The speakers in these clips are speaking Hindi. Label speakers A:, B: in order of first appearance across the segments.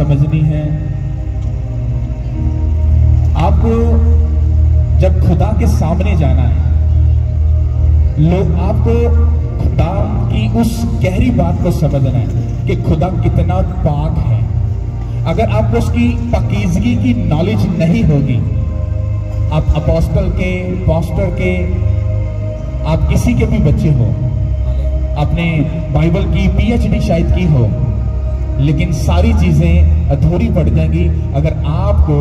A: समझनी है। आपको जब खुदा के सामने जाना है, लोग आपको खुदा की उस गहरी बात को समझना है कि खुदा कितना पाक है। अगर आपको उसकी पाकीज़गी की नॉलेज नहीं होगी, आप अपोस्टल के, पास्टर के, आप किसी के भी बच्चे हो, आपने बाइबल की PhD शायद की हो, लेकिन सारी चीजें अधूरी पड़ जाएंगी अगर आपको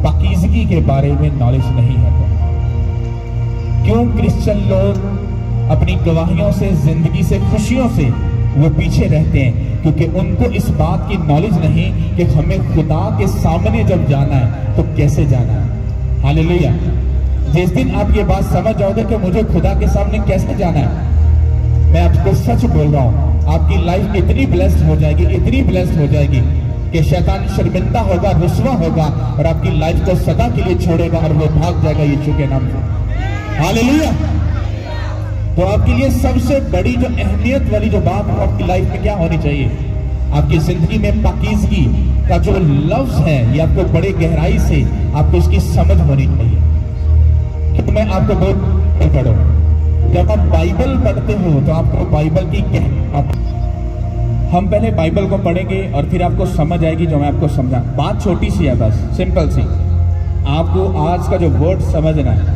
A: पाकीज़गी के बारे में नॉलेज नहीं है तो। क्यों क्रिश्चियन लोग अपनी गवाहियों से, जिंदगी से, खुशियों से वो पीछे रहते हैं? क्योंकि उनको इस बात की नॉलेज नहीं कि हमें खुदा के सामने जब जाना है तो कैसे जाना है। हालेलुया। जिस दिन आप ये बात समझ जाओगे कि मुझे खुदा के सामने कैसे जाना है, मैं आपको सच बोल रहा हूं, आपकी लाइफ इतनी ब्लेस्ड हो जाएगी, इतनी ब्लेस्ड हो जाएगी कि शैतान शर्मिंदा होगा, रुस्वा होगा और आपकी लाइफ को सदा के लिए छोड़ेगा और वो भाग जाएगा यीशु के नाम से। हालेलुया। तो आपके लिए सबसे बड़ी जो अहमियत वाली जो बात है आपकी लाइफ में क्या होनी चाहिए? आपकी जिंदगी में पाकीज़गी का जो लफ्ज है ये आपको बड़े गहराई से आपको इसकी समझ होनी चाहिए। क्योंकि मैं आपको बहुत पढ़ो, जब आप बाइबल पढ़ते हो तो आपको बाइबल की हम पहले बाइबल को पढ़ेंगे और फिर आपको समझ आएगी जो मैं आपको समझा। बात छोटी सी है, बस सिंपल सी। आपको आज का जो वर्ड समझना है।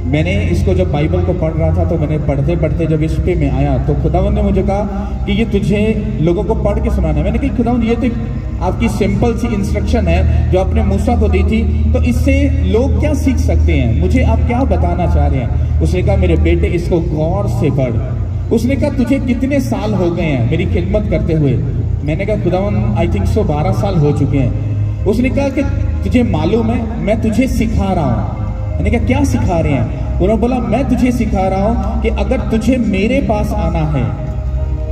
A: मैंने इसको जब बाइबल को पढ़ रहा था तो मैंने पढ़ते पढ़ते जब इस पे में आया तो खुदावंद ने मुझे कहा कि ये तुझे लोगों को पढ़ के सुनाना है। मैंने कहा खुदावंद ये तो आपकी सिंपल सी इंस्ट्रक्शन है जो आपने मूसा को दी थी, तो इससे लोग क्या सीख सकते हैं, मुझे आप क्या बताना चाह रहे हैं? उसने कहा मेरे बेटे इसको गौर से पढ़। उसने कहा तुझे कितने साल हो गए हैं मेरी खिदमत करते हुए? मैंने कहा खुदावंद आई थिंक 12 साल हो चुके हैं। उसने कहा कि तुझे मालूम है मैं तुझे सिखा रहा हूँ। मैंने कहा क्या सिखा रहे हैं? उन्होंने बोला मैं तुझे सिखा रहा हूं कि अगर तुझे मेरे पास आना है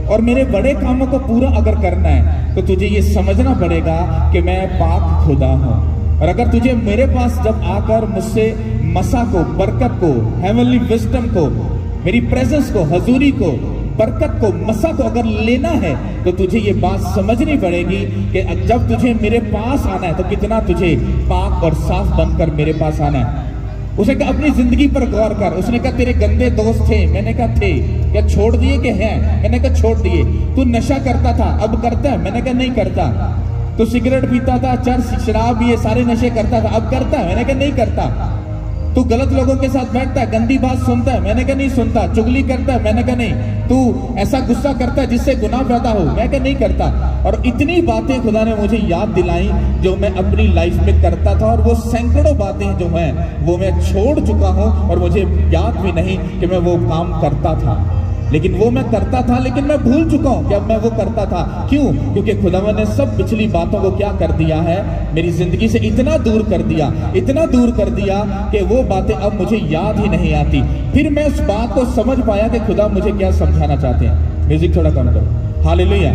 A: और मेरे बड़े कामों को पूरा अगर करना है तो तुझे ये समझना पड़ेगा कि मैं पाक खुदा हूं। और अगर तुझे मेरे पास जब आकर मुझसे मसा को, बरकत को, हेवनली विजडम को, मेरी प्रेजेंस को, हजूरी को, बरकत को, मसा को अगर लेना है तो तुझे ये बात समझनी पड़ेगी कि जब तुझे मेरे पास आना है तो कितना तुझे पाक और साफ बनकर मेरे पास आना है। उसने कहा अपनी जिंदगी पर गौर कर। उसने कहा तेरे गंदे दोस्त थे? मैंने कहा थे। क्या छोड़ दिए कि हैं? मैंने कहा छोड़ दिए। तू नशा करता था, अब करता है? मैंने कहा नहीं करता। तू सिगरेट पीता था, चर्च, शराब, ये सारे नशे करता था, अब करता है? मैंने कहा नहीं करता। तू गलत लोगों के साथ बैठता है, गंदी बात सुनता है? मैंने कहा नहीं सुनता। चुगली करता है? मैंने कहा नहीं। तू ऐसा गुस्सा करता है जिससे गुनाह पैदा हो? मैं कहा नहीं करता। और इतनी बातें खुदा ने मुझे याद दिलाई जो मैं अपनी लाइफ में करता था, और वो सैकड़ों बातें जो हैं वो मैं छोड़ चुका हूं और मुझे याद भी नहीं कि मैं वो काम करता था। लेकिन वो मैं करता था, लेकिन मैं भूल चुका हूं कि अब मैं वो करता था। क्यों? क्योंकि खुदावन ने सब पिछली बातों को क्या कर दिया है, मेरी जिंदगी से इतना दूर कर दिया, इतना दूर कर दिया कि वो बातें अब मुझे याद ही नहीं आती। फिर मैं उस बात को समझ पाया कि खुदा मुझे क्या समझाना चाहते हैं। म्यूजिक थोड़ा कम करो। हालेलुया।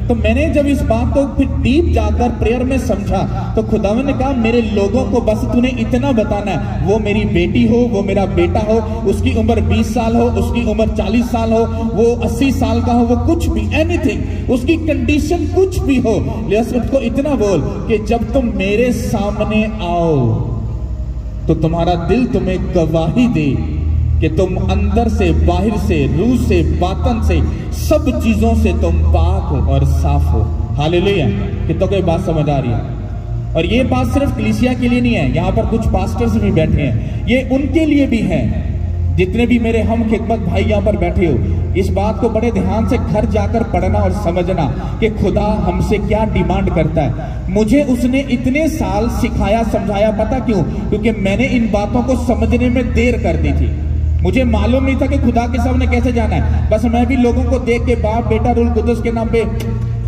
A: तो मैंने जब इस बात को फिर डीप जाकर प्रेयर में समझा तो खुदावन ने कहा मेरे लोगों को बस तूने इतना बताना है, वो मेरी बेटी हो, वो मेरा बेटा हो, उसकी उम्र 20 साल हो, उसकी उम्र 40 साल हो, वो 80 साल का हो, वो कुछ भी, एनीथिंग, उसकी कंडीशन कुछ भी हो, लेकिन उसको इतना बोल कि जब तुम मेरे सामने आओ तो तुम्हारा दिल तुम्हें गवाही दे कि तुम अंदर से, बाहर से, रूह से, बातन से, सब चीजों से तुम पाक हो और साफ हो। हालेलुया। कितनों को बात समझ आ रही है? और ये बात सिर्फ कलीसिया के लिए नहीं है, यहाँ पर कुछ पास्टर्स भी बैठे हैं, ये उनके लिए भी है। जितने भी मेरे हम खिदमत भाई यहाँ पर बैठे हो, इस बात को बड़े ध्यान से घर जाकर पढ़ना और समझना कि खुदा हमसे क्या डिमांड करता है। मुझे उसने इतने साल सिखाया, समझाया, पता क्यों? क्योंकि मैंने इन बातों को समझने में देर कर दी थी। मुझे मालूम नहीं था कि खुदा के सामने कैसे जाना है। बस मैं भी लोगों को देख के बाप बेटा रूल कुदस के नाम पे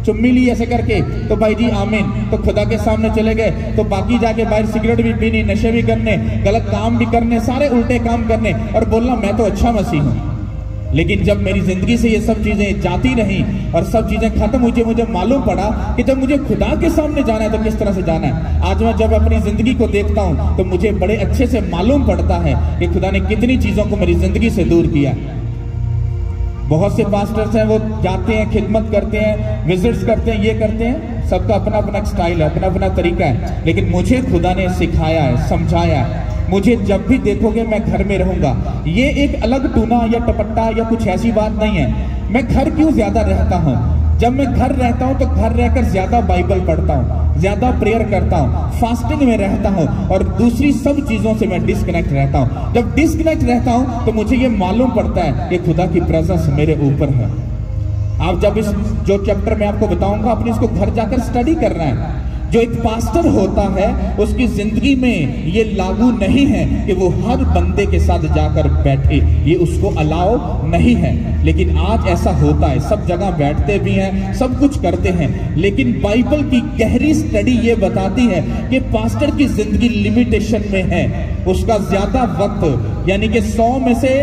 A: चुम्मी ली ऐसे करके, तो भाई जी आमीन, तो खुदा के सामने चले गए, तो बाकी जाके बाहर सिगरेट भी पीनी, नशे भी करने, गलत काम भी करने, सारे उल्टे काम करने और बोलना मैं तो अच्छा मसीह हूं। लेकिन जब मेरी जिंदगी से ये सब चीजें जाती रही और सब चीजें खत्म हुई, मुझे मालूम पड़ा कि जब मुझे खुदा के सामने जाना है तो किस तरह से जाना है। आज मैं जब अपनी जिंदगी को देखता हूं तो मुझे बड़े अच्छे से मालूम पड़ता है कि खुदा ने कितनी चीजों को मेरी जिंदगी से दूर किया। बहुत से पास्टर्स हैं, वो जाते हैं, खिदमत करते हैं, विजिट्स करते हैं, ये करते हैं, सबका अपना अपना स्टाइल है, अपना अपना तरीका है। लेकिन मुझे खुदा ने सिखाया है, समझाया है, मुझे जब भी देखोगे मैं घर में रहूंगा। ये एक अलग टूना या टपट्टा या कुछ ऐसी बात नहीं है। मैं घर क्यों ज्यादा रहता हूँ? जब मैं घर रहता हूँ तो घर रहकर ज्यादा बाइबल पढ़ता हूँ, ज्यादा प्रेयर करता हूँ, फास्टिंग में रहता हूँ और दूसरी सब चीजों से मैं डिस्कनेक्ट रहता हूँ। जब डिस्कनेक्ट रहता हूँ तो मुझे ये मालूम पड़ता है कि खुदा की प्रेजेंस मेरे ऊपर है। आप जब इस जो चैप्टर मैं आपको बताऊंगा, अपने इसको घर जाकर स्टडी करना है। जो एक पास्टर होता है उसकी जिंदगी में ये लागू नहीं है कि वो हर बंदे के साथ जाकर बैठे, ये उसको अलाउ नहीं है। लेकिन आज ऐसा होता है, सब जगह बैठते भी हैं, सब कुछ करते हैं, लेकिन बाइबल की गहरी स्टडी ये बताती है कि पास्टर की जिंदगी लिमिटेशन में है। उसका ज्यादा वक्त यानी कि 100 में से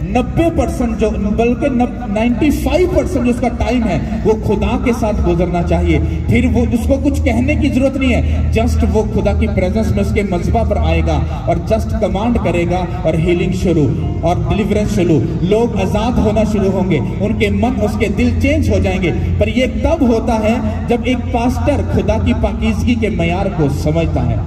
A: 90% जो, बल्कि 95% जो उसका टाइम है वो खुदा के साथ गुजरना चाहिए। फिर वो उसको कुछ कहने की जरूरत नहीं है, जस्ट वो खुदा की प्रेजेंस में उसके मजबा पर आएगा और जस्ट कमांड करेगा और हीलिंग शुरू और डिलीवरेंस शुरू। लोग आजाद होना शुरू होंगे, उनके मन, उसके दिल चेंज हो जाएंगे। पर ये तब होता है जब एक पास्टर खुदा की पाकीज़गी के मयार को समझता है।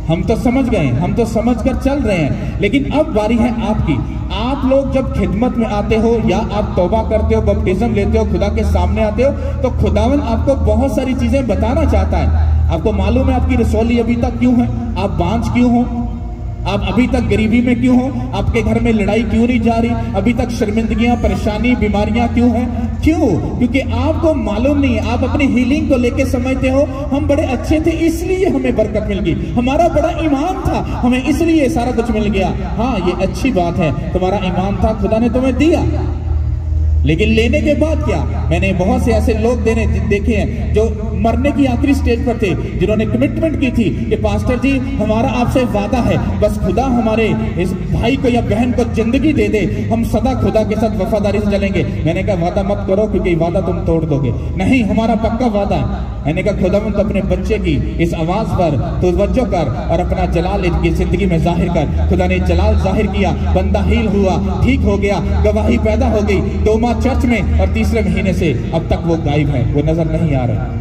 A: हम तो समझ गए, हम तो समझ कर चल रहे हैं, लेकिन अब बारी है आपकी। आप लोग जब खिदमत में आते हो या आप तौबा करते हो, बपटिज्म लेते हो, खुदा के सामने आते हो, तो खुदावन आपको बहुत सारी चीजें बताना चाहता है। आपको मालूम है आपकी रसौली अभी तक क्यों है, आप बांझ क्यों हो, आप अभी तक गरीबी में क्यों हो, आपके घर में लड़ाई क्यों नहीं जा रही, अभी तक शर्मिंदगियां, परेशानी, बीमारियां क्यों हैं? क्यों? क्योंकि आपको मालूम नहीं है। आप अपनी हीलिंग को लेके समझते हो हम बड़े अच्छे थे इसलिए हमें बरकत मिल गई, हमारा बड़ा ईमान था हमें इसलिए सारा कुछ मिल गया। हाँ, ये अच्छी बात है, तुम्हारा ईमान था, खुदा ने तुम्हें दिया, लेकिन लेने के बाद क्या? मैंने बहुत से ऐसे लोग देखे हैं जो मरने की आखिरी स्टेज पर थे, जिन्होंने कमिटमेंट की थी कि पास्टर जी हमारा आपसे वादा है, बस खुदा हमारे इस भाई को या बहन को जिंदगी दे दे, हम सदा खुदा के साथ वफादारी से चलेंगे। मैंने कहा वादा मत करो क्योंकि वादा तुम तोड़ दोगे। नहीं, हमारा पक्का वादा है। मैंने कहा खुदावंद अपने बच्चे की इस आवाज पर तवज्जो कर और अपना जलाल इनकी जिंदगी में जाहिर कर। खुदा ने जलाल जाहिर किया, बंदा हील हुआ, ठीक हो गया, गवाही पैदा हो गई 2 माह चर्च में, और तीसरे महीने से अब तक वो गायब है, वो नजर नहीं आ रहा।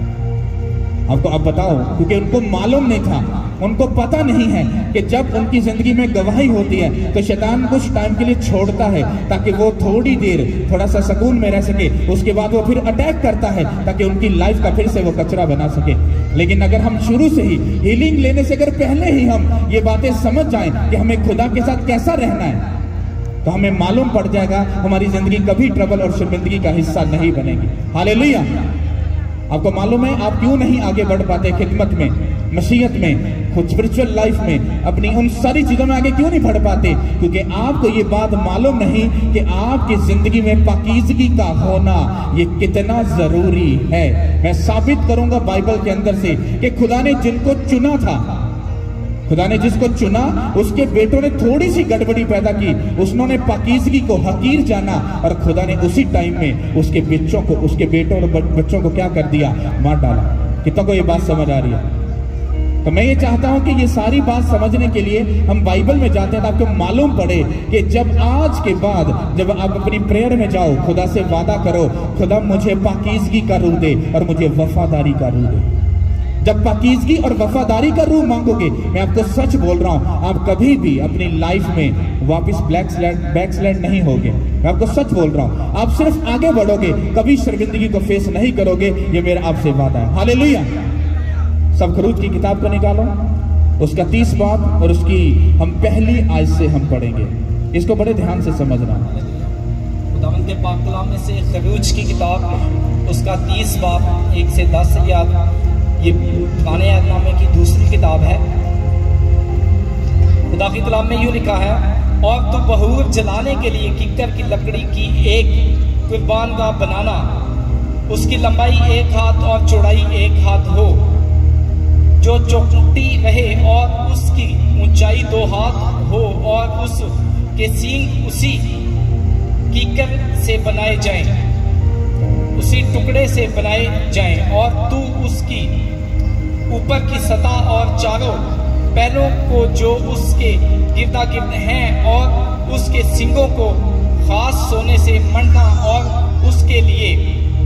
A: आपको अब बताओ, क्योंकि उनको मालूम नहीं था, उनको पता नहीं है कि जब उनकी जिंदगी में गवाही होती है तो शैतान कुछ टाइम के लिए छोड़ता है ताकि वो थोड़ी देर थोड़ा सा सुकून में रह सके, उसके बाद वो फिर अटैक करता है ताकि उनकी लाइफ का फिर से वो कचरा बना सके। लेकिन अगर हम शुरू से ही हीलिंग लेने से अगर पहले ही हम ये बातें समझ जाएं कि हमें खुदा के साथ कैसा रहना है, तो हमें मालूम पड़ जाएगा हमारी जिंदगी कभी ट्रबल और शर्मिंदगी का हिस्सा नहीं बनेगी। हालेलुया। आपको मालूम है आप क्यों नहीं आगे बढ़ पाते खिदमत में, मसीहत में, खुद स्पिरिचुअल लाइफ में, अपनी उन सारी चीजों में आगे क्यों नहीं बढ़ पाते? क्योंकि आपको ये बात मालूम नहीं कि आपकी जिंदगी में पाकीज़गी का होना ये कितना जरूरी है। मैं साबित करूंगा बाइबल के अंदर से कि खुदा ने जिनको चुना था, खुदा ने जिसको चुना उसके बेटों ने थोड़ी सी गड़बड़ी पैदा की, उन्होंने पाकीज़गी को हकीर जाना और खुदा ने उसी टाइम में उसके बच्चों को, उसके बेटों और बच्चों को क्या कर दिया? मार डाला। कितनों को ये बात समझ आ रही है? तो मैं ये चाहता हूं कि ये सारी बात समझने के लिए हम बाइबल में जाते हैं तो आपको मालूम पड़े कि जब आज के बाद जब आप अपनी प्रेयर में जाओ, खुदा से वादा करो, खुदा मुझे पाकीज़गी का रूह दे और मुझे वफादारी का रूह दे। जब पाकीज़गी और वफादारी का रूह मांगोगे, मैं आपको सच बोल रहा हूं, आप कभी भी अपनी लाइफ में वापस बैकस्लैंड नहीं होगे। मैं आपको सच बोल रहा हूं, आप सिर्फ आगे बढ़ोगे, कभी शर्मिंदगी को फेस नहीं करोगे। ये मेरा आपसे वादा है। हालेलुया। सब खरूज की किताब को निकालो, उसका 30 बाब और उसकी हम पहली आयत से हम पढ़ेंगे। इसको बड़े ध्यान से समझना।
B: खुदावंद के पाक कलाम में से खरूज की किताब उसका 30 बाब 1 से 10 ये पुराने अहदनामे की दूसरी किताब है। खुदा की कलाम में यूं लिखा है, और तो बहूर जलाने के लिए किक्कर की लकड़ी की एक कुर्बानगाह बनाना, उसकी लंबाई 1 हाथ और चौड़ाई 1 हाथ हो, जो चौखटी रहे और उसकी ऊंचाई 2 हाथ हो, और उसके सींग उसी कीकर से बनाए जाएं, उसी टुकड़े से बनाए जाएं, और तू उसकी ऊपर की सतह और चारों पैरों को जो उसके गिरदा गिर्द हैं और उसके सींगों को खास सोने से मढ़ना और उसके लिए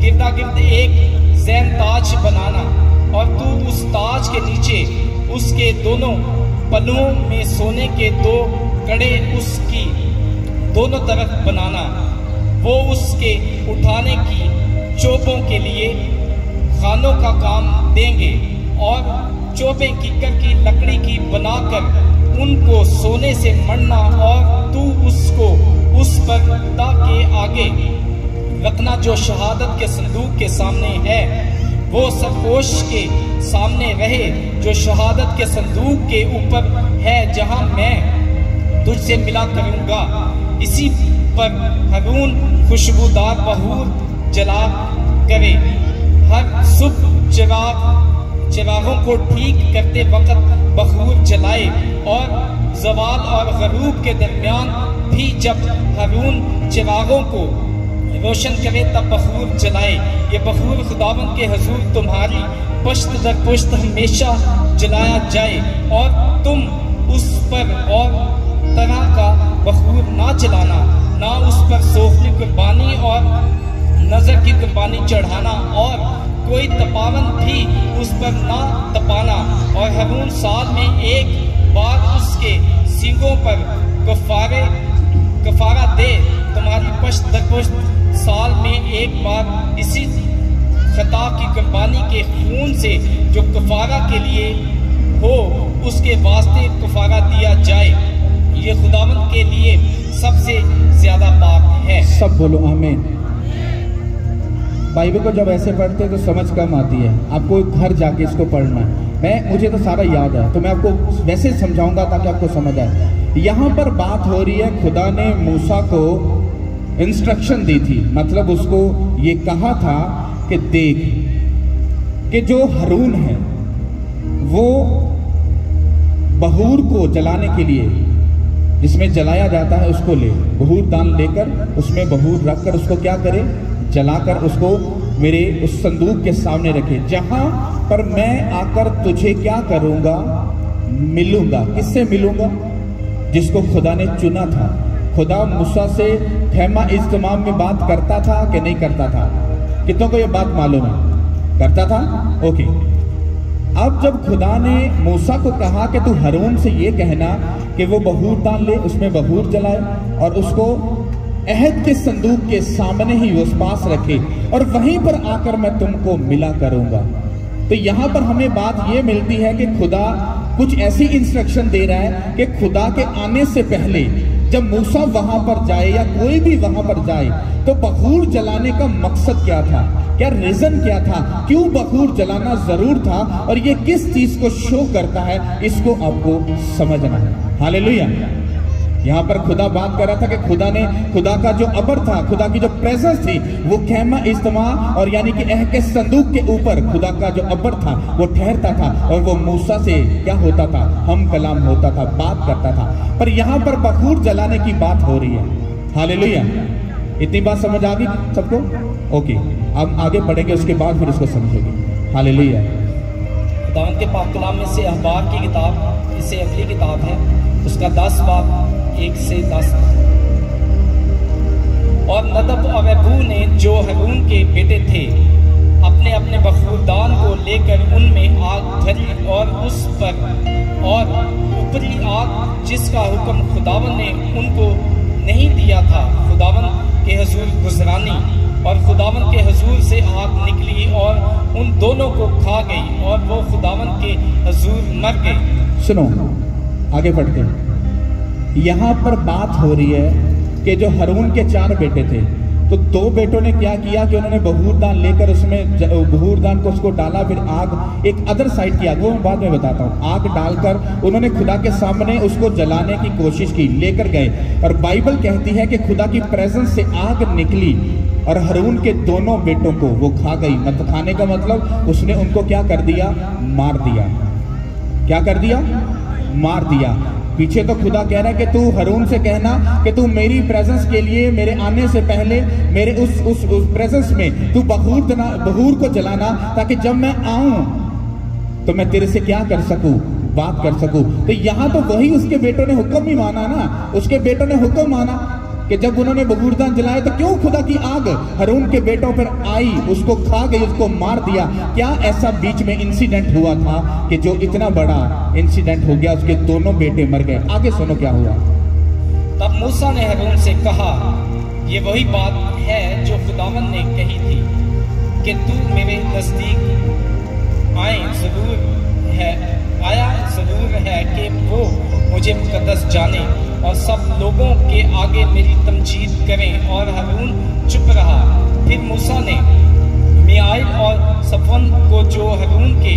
B: गिरदा गिर्द एक जैन ताज बनाना, और तू उस ताज के नीचे उसके दोनों पल्लुओं में सोने के 2 कड़े उसकी दोनों तरफ बनाना। वो उसके उठाने की चोपों के लिए खानों का काम देंगे, और चोपें किक्कर की लकड़ी की बनाकर उनको सोने से मढ़ना, और तू उसको उस पर्दा के आगे रखना जो शहादत के संदूक के सामने है। वो सरपोश के सामने रहे जो शहादत के संदूक के ऊपर है, जहां मैं तुझसे मिला करूंगा। इसी पर हारून खुशबूदार बहूर जला करे। हर सुबह चिरागों को ठीक करते वक्त बखूर जलाए, और जवाल और गरूब के दरमियान भी जब हारून चिरागों को रोशन करे तब बखूर जलाए। ये बखूर खुदावंद के हुजूर तुम्हारी पुश्त दर पुश्त हमेशा जलाया जाए, और तुम उस पर और तरह का बखूर ना जलाना, ना उस पर सोखली कुर्बानी और नजर की कुर्बानी चढ़ाना, और कोई तपावन भी उस पर ना तपाना। और हारून साल में एक बार उसके सींगों पर कफारा दे। तुम्हारी पुश्त दर पुश्त साल में एक बार इसी खता की कुर्बानी के खून से जो कफारा के लिए हो उसके वास्ते कफारा दिया जाए। ये खुदावंद के लिए सबसे ज्यादा पाक है।
A: सब बोलो आमीन। बाइबल को जब ऐसे पढ़ते हैं तो समझ कम आती है, आपको घर जाके इसको पढ़ना है। मुझे तो सारा याद है, तो मैं आपको वैसे समझाऊंगा ताकि आपको समझ आए। यहाँ पर बात हो रही है, खुदा ने मूसा को इंस्ट्रक्शन दी थी, मतलब उसको ये कहा था कि देख कि जो हारून है वो बहूर को जलाने के लिए जिसमें जलाया जाता है उसको ले, बहूर दान लेकर उसमें बहूर रखकर उसको क्या करे, जलाकर उसको मेरे उस संदूक के सामने रखे, जहां पर मैं आकर तुझे क्या करूंगा, मिलूंगा। किससे मिलूंगा? जिसको खुदा ने चुना था। खुदा मूसा से खेमा इज्तिमा में बात करता था कि नहीं करता था? कितनों को ये बात मालूम है? करता था। ओके, अब जब खुदा ने मूसा को कहा कि तू हारून से ये कहना कि वो बहूर दान ले, उसमें बहूर जलाए और उसको अहद के संदूक के सामने ही उस पास रखे, और वहीं पर आकर मैं तुमको मिला करूंगा। तो यहां पर हमें बात यह मिलती है कि खुदा कुछ ऐसी इंस्ट्रक्शन दे रहा है कि खुदा के आने से पहले जब मूसा वहां पर जाए या कोई भी वहां पर जाए तो बखूर जलाने का मकसद क्या था, क्या रीजन क्या था, क्यों बखूर जलाना जरूर था, और ये किस चीज को शो करता है, इसको आपको समझना है। हालेलुया। यहाँ पर खुदा बात कर रहा था कि खुदा का जो अबर था, खुदा की जो प्रेजेंस थी वो खेमा इज्तिमा और यानी कि अहद के संदूक के ऊपर खुदा का जो अबर था वो ठहरता था, और वो मूसा से क्या होता था, हम कलाम होता था, बात करता था। पर यहाँ पर बखूर जलाने की बात हो रही है। हालेलुया। इतनी बात समझ आ गई सबको? ओके, अब आगे बढ़ेंगे, उसके बाद फिर इसको समझेंगे। हालेलुया।
B: खुदावंद के पाक कलाम में से अखबार की किताब, इससे अगली किताब है, उसका 10 बाब 1 से 10। और नदब और अबू ने जो हारून के बेटे थे अपने अपने बखूरदान को लेकर उनमें आग धरी, और उस पर और ऊपरी आग जिसका हुक्म खुदावन ने उनको नहीं दिया था, खुदावन के हुजूर गुजरानी, और खुदावन के हुजूर से आग निकली और उन दोनों को खा गई, और वो खुदावन के हुजूर मर गए।
A: सुनो, आगे बढ़ते हैं। यहाँ पर बात हो रही है कि जो हारून के 4 बेटे थे, तो 2 बेटों ने क्या किया कि उन्होंने बहूर दान लेकर उसमें बहूर दान को उसको डाला, फिर आग एक अदर साइड की आग, वो मैं बाद में बताता हूँ, आग डालकर उन्होंने खुदा के सामने उसको जलाने की कोशिश की, लेकर गए। और बाइबल कहती है कि खुदा की प्रेजेंस से आग निकली और हारून के दोनों बेटों को वो खा गई। मतलब खाने का मतलब उसने उनको क्या कर दिया, मार दिया। क्या कर दिया? मार दिया। पीछे तो खुदा कह रहा है कि तू हारून से कहना कि तू मेरी प्रेजेंस के लिए, मेरे आने से पहले मेरे उस प्रेजेंस में तू बहूर को जलाना, ताकि जब मैं आऊं तो मैं तेरे से क्या कर सकूं, बात कर सकूं। तो यहां तो वही उसके बेटों ने हुक्म ही माना ना, उसके बेटों ने हुक्म माना कि जब उन्होंने बहूरदान जलाया तो क्यों खुदा की आग हारून के बेटों पर आई, उसको खा गई, उसको मार दिया। क्या ऐसा बीच में इंसिडेंट हुआ था कि जो इतना बड़ा इंसिडेंट हो गया, उसके दोनों बेटे मर गए? आगे सुनो क्या हुआ।
B: तब मूसा ने हारून से कहा, ये वही बात है जो खुदावन ने कही थी कि तू मेरे नजदीक आया जरूर है कि वो मुझे मुकद्दस जाने और सब लोगों के आगे मेरी तमजीद करें। और हारून चुप रहा। फिर मूसा ने मियाइल और सफवन को, जो हारून के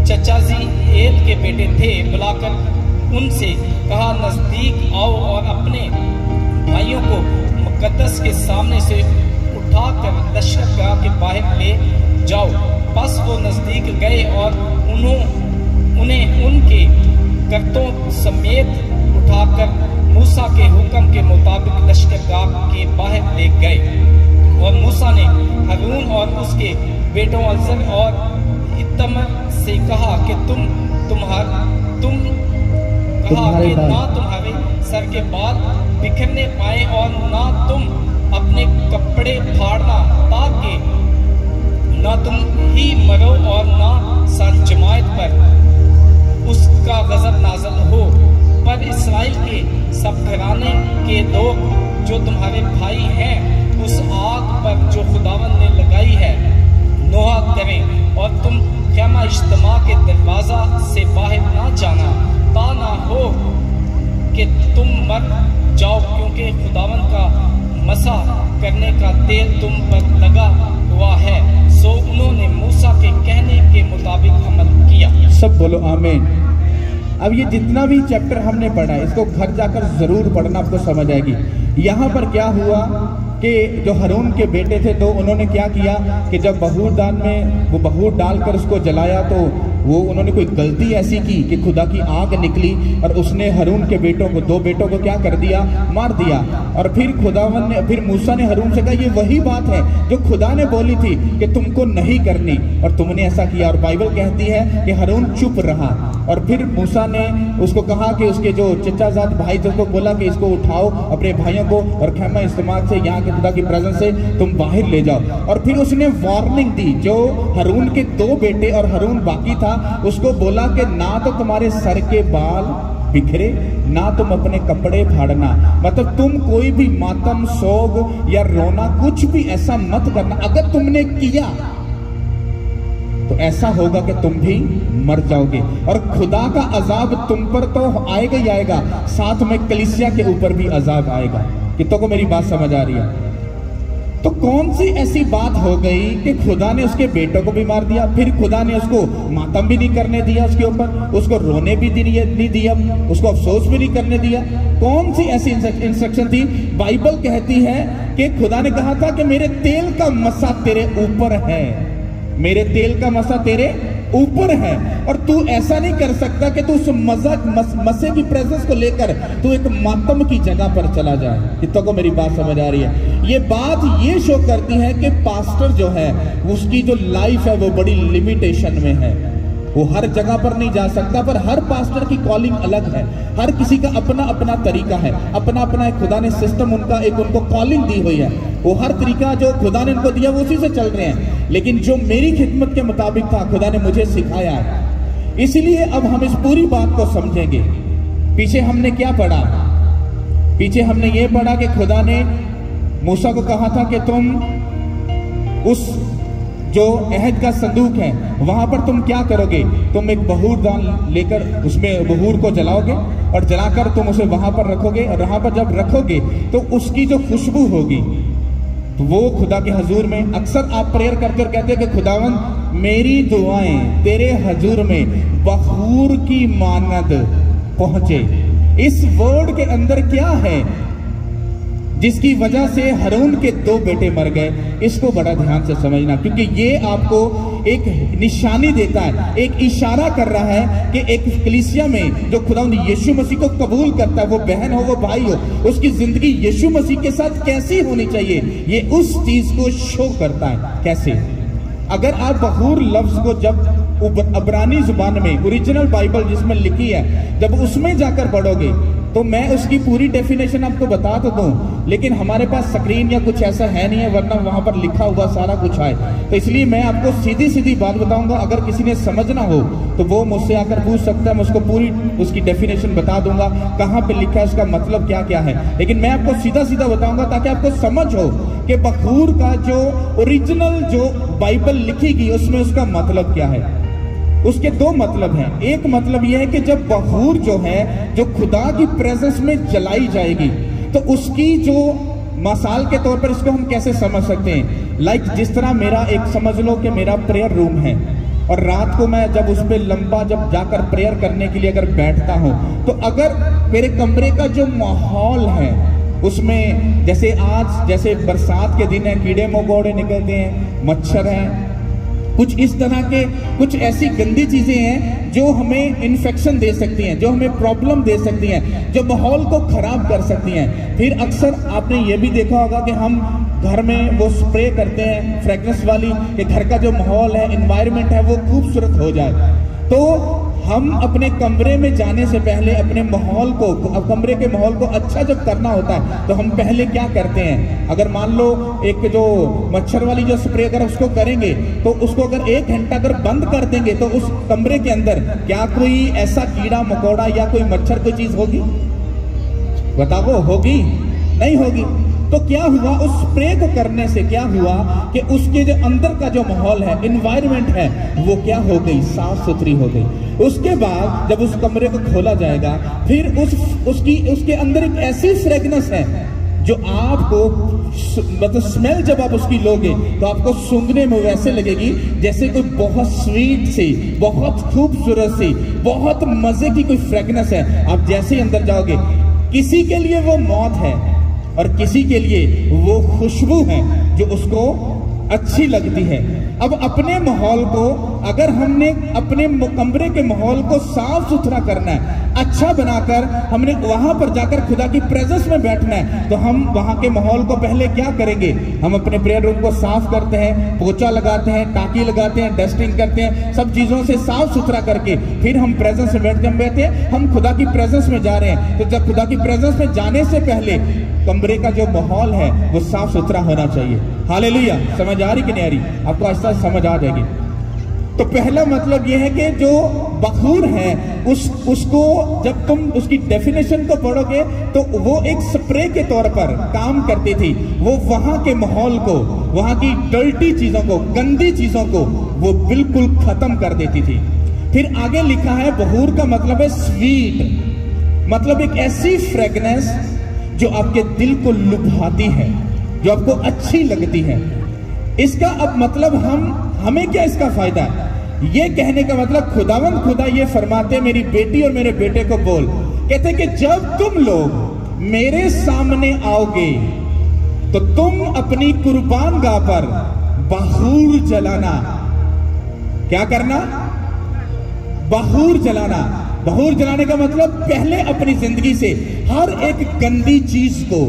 B: चचाजी एल के बेटे थे, बुलाकर उनसे कहा, नजदीक आओ और अपने भाइयों को मुकद्दस के सामने से उठाकर लश्करगाह के बाहर ले जाओ। बस वो नजदीक गए और उन्हें उनके करतों समेत उठाकर मूसा के हुक्म के मुताबिक लश्करगाह के बाहर ले गए। और मूसा ने हारून और उसके बेटों अल्जर और इत्तमर से कहा कि ना तुम्हारे सर के बाल बिखरने पाए और ना तुम अपने कपड़े फाड़ना, ताकि ना तुम ही मरो और ना सारी जमात पर उसका गजब नाज़िल हो। पर इसराइल के सब घराने के लोग जो तुम्हारे भाई हैं, उस आग पर जो खुदावन ने लगाई है नोहा करें। और तुम ख़ैमा इज्तिमा के दरवाज़ा से बाहर ना जाना, ता ना हो कि तुम मर जाओ, क्योंकि खुदावन का मसा करने का तेल तुम पर लगा हुआ है। सो उन्होंने मूसा के कहने के मुताबिक अमल किया।
A: सब बोलो आमीन। अब ये जितना भी चैप्टर हमने पढ़ा, इसको घर जाकर जरूर पढ़ना, आपको समझ आएगी। यहाँ पर क्या हुआ कि जो हारून के बेटे थे, तो उन्होंने क्या किया कि जब बहूरदान में वो बहूर डालकर उसको जलाया, तो वो उन्होंने कोई गलती ऐसी की कि खुदा की आग निकली और उसने हारून के बेटों को, दो बेटों को क्या कर दिया? मार दिया। और फिर मूसा ने हारून से कहा, ये वही बात है जो खुदा ने बोली थी कि तुमको नहीं करनी, और तुमने ऐसा किया। और बाइबल कहती है कि हारून चुप रहा। और फिर मूसा ने उसको कहा कि उसके जो चचाजाद भाई थे, उसको बोला कि इसको उठाओ अपने भाइयों को और ख़ैमा इस्तेमाल से, यहाँ के खुदा की प्रेजेंस से तुम बाहर ले जाओ। और फिर उसने वार्निंग दी, जो हारून के दो बेटे और हारून बाकी था, उसको बोला कि ना तो तुम्हारे सर के बाल बिखरे, ना तुम अपने कपड़े फाड़ना। मतलब तुम कोई भी मातम, सोग या रोना, कुछ भी ऐसा मत करना। अगर तुमने किया तो ऐसा होगा कि तुम भी मर जाओगे, और खुदा का अजाब तुम पर तो आएगा ही आएगा, साथ में कलीसिया के ऊपर भी अजाब आएगा। कितनों को मेरी बात समझ आ रही है? तो कौन सी ऐसी बात हो गई कि खुदा ने उसके बेटों को भी मार दिया, फिर खुदा ने उसको मातम भी नहीं करने दिया उसके ऊपर, उसको रोने भी नहीं दिया, उसको अफसोस भी नहीं करने दिया? कौन सी ऐसी इंस्ट्रक्शन थी? बाइबल कहती है कि खुदा ने कहा था कि मेरे तेल का मसा तेरे ऊपर है, मेरे तेल का मसा तेरे ऊपर है। और तू ऐसा नहीं कर सकता कि तू उस मसे की प्रेजेंस को लेकर तू एक मातम की जगह पर चला जाए। कितनों को मेरी बात समझ आ रही है? ये बात ये शो करती है कि पास्टर जो है, उसकी जो लाइफ है वो बड़ी लिमिटेशन में है। वो हर जगह पर नहीं जा सकता, पर हर पास्टर की कॉलिंग अलग है। हर किसी का अपना अपना तरीका है, अपना अपना एक खुदा ने सिस्टम उनका एक उनको कॉलिंग दी हुई है। वो हर तरीका जो खुदा ने उनको दिया वो उसी से चल रहे हैं। लेकिन जो मेरी खिदमत के मुताबिक था, खुदा ने मुझे सिखाया है। इसलिए अब हम इस पूरी बात को समझेंगे। पीछे हमने क्या पढ़ा? पीछे हमने ये पढ़ा कि खुदा ने मूसा को कहा था कि तुम उस जो अहद का संदूक है वहां पर तुम क्या करोगे? तुम एक बहूर दान लेकर उसमें बहूर को जलाओगे और जलाकर तुम उसे वहां पर रखोगे, और वहां पर जब रखोगे तो उसकी जो खुशबू होगी, तो वो खुदा के हजूर में, अक्सर आप प्रेयर करते और कहते हैं कि खुदावन मेरी दुआएं तेरे हजूर में बहूर की मानद पहुंचे। इस वर्ड के अंदर क्या है जिसकी वजह से हारून के दो बेटे मर गए? इसको बड़ा ध्यान से समझना, क्योंकि ये आपको एक निशानी देता है, एक इशारा कर रहा है कि एक कलीसिया में जो खुदा यीशु मसीह को कबूल करता है, वो बहन हो वो भाई हो, उसकी जिंदगी यीशु मसीह के साथ कैसी होनी चाहिए, ये उस चीज को शो करता है। कैसे? अगर आप बहूर लफ्ज को जब अब्रानी जुबान में, ओरिजिनल बाइबल जिसमें लिखी है, जब उसमें जाकर पढ़ोगे, तो मैं उसकी पूरी डेफिनेशन आपको बता तो दूं लेकिन हमारे पास स्क्रीन या कुछ ऐसा है नहीं है, वरना वहां पर लिखा हुआ सारा कुछ है। तो इसलिए मैं आपको सीधी सीधी बात बताऊंगा, अगर किसी ने समझना हो तो वो मुझसे आकर पूछ सकता है, मैं उसको पूरी उसकी डेफिनेशन बता दूंगा, कहाँ पे लिखा है, उसका मतलब क्या क्या है। लेकिन मैं आपको सीधा सीधा बताऊंगा ताकि आपको समझ हो कि बखूर का जो ओरिजिनल जो बाइबल लिखी गई उसमें उसका मतलब क्या है। उसके दो मतलब हैं। एक मतलब यह है कि जब बखूर जो है जो खुदा की प्रेजेंस में जलाई जाएगी तो उसकी जो मसाल के तौर पर इसको हम कैसे समझ सकते हैं। लाइक जिस तरह मेरा एक समझ लो कि मेरा प्रेयर रूम है और रात को मैं जब उस पर लंबा जब जाकर प्रेयर करने के लिए अगर बैठता हूं तो अगर मेरे कमरे का जो माहौल है उसमें जैसे आज जैसे बरसात के दिन है, कीड़े मकोड़े निकलते हैं, मच्छर हैं, कुछ इस तरह के कुछ ऐसी गंदी चीजें हैं जो हमें इन्फेक्शन दे सकती हैं, जो हमें प्रॉब्लम दे सकती हैं, जो माहौल को खराब कर सकती हैं। फिर अक्सर आपने ये भी देखा होगा कि हम घर में वो स्प्रे करते हैं फ्रेग्रेंस वाली कि घर का जो माहौल है, एनवायरनमेंट है, वो खूबसूरत हो जाए। तो हम अपने कमरे में जाने से पहले अपने माहौल को, कमरे के माहौल को अच्छा जब करना होता है तो हम पहले क्या करते हैं। अगर मान लो एक जो मच्छर वाली जो स्प्रे अगर उसको करेंगे तो उसको अगर 1 घंटा अगर बंद कर देंगे तो उस कमरे के अंदर क्या कोई ऐसा कीड़ा मकोड़ा या कोई मच्छर कोई चीज होगी? बताओ, होगी? नहीं होगी। तो क्या हुआ उस स्प्रे को करने से, क्या हुआ कि उसके जो अंदर का जो माहौल है, एनवायरनमेंट है, वो क्या हो गई? साफ सुथरी हो गई। उसके बाद जब उस कमरे को खोला जाएगा फिर उसके अंदर एक ऐसी फ्रेग्रेंस है जो आपको मतलब स्मेल जब आप उसकी लोगे तो आपको सूंघने में वैसे लगेगी जैसे कोई बहुत स्वीट सी, बहुत खूबसूरत सी, बहुत मजे की कोई फ्रेग्रेंस है। आप जैसे ही अंदर जाओगे, किसी के लिए वो मौत है और किसी के लिए वो खुशबू है जो उसको अच्छी लगती है। अब अपने माहौल को अगर हमने अपने कमरे के माहौल को साफ सुथरा करना है, अच्छा बनाकर हमने वहां पर जाकर खुदा की प्रेजेंस में बैठना है, तो हम वहां के माहौल को पहले क्या करेंगे? हम अपने प्रेयर रूम को साफ करते हैं, पोछा लगाते हैं, टाकी लगाते हैं, डस्टिंग करते हैं, सब चीजों से साफ सुथरा करके फिर हम प्रेजेंस में बैठते हैं। हम खुदा की प्रेजेंस में जा रहे हैं तो जब खुदा की प्रेजेंस में जाने से पहले कमरे का जो माहौल है वो साफ सुथरा होना चाहिए। हालेलुया। समझ आ रही कि नहीं आ रही? आपको ऐसा समझ आ जाएगी। तो पहला मतलब यह है कि जो बखूर है उसको जब तुम उसकी डेफिनेशन को पढ़ोगे तो वो एक स्प्रे के तौर पर काम करती थी। वो वहां के माहौल को, वहां की डर्टी चीजों को, गंदी चीजों को वो बिल्कुल खत्म कर देती थी। फिर आगे लिखा है बखूर का मतलब है स्वीट, मतलब एक ऐसी फ्रेग्रेंस जो आपके दिल को लुभाती है, जो आपको अच्छी लगती है। इसका अब मतलब हमें क्या इसका फायदा है? ये कहने का मतलब खुदावंद खुदा ये फरमाते, मेरी बेटी और मेरे बेटे को बोल, कहते कि जब तुम लोग मेरे सामने आओगे तो तुम अपनी कुर्बान गाह पर बखूर जलाना। क्या करना? बखूर जलाना। बखूर जलाने का मतलब पहले अपनी जिंदगी से हर एक गंदी चीज को,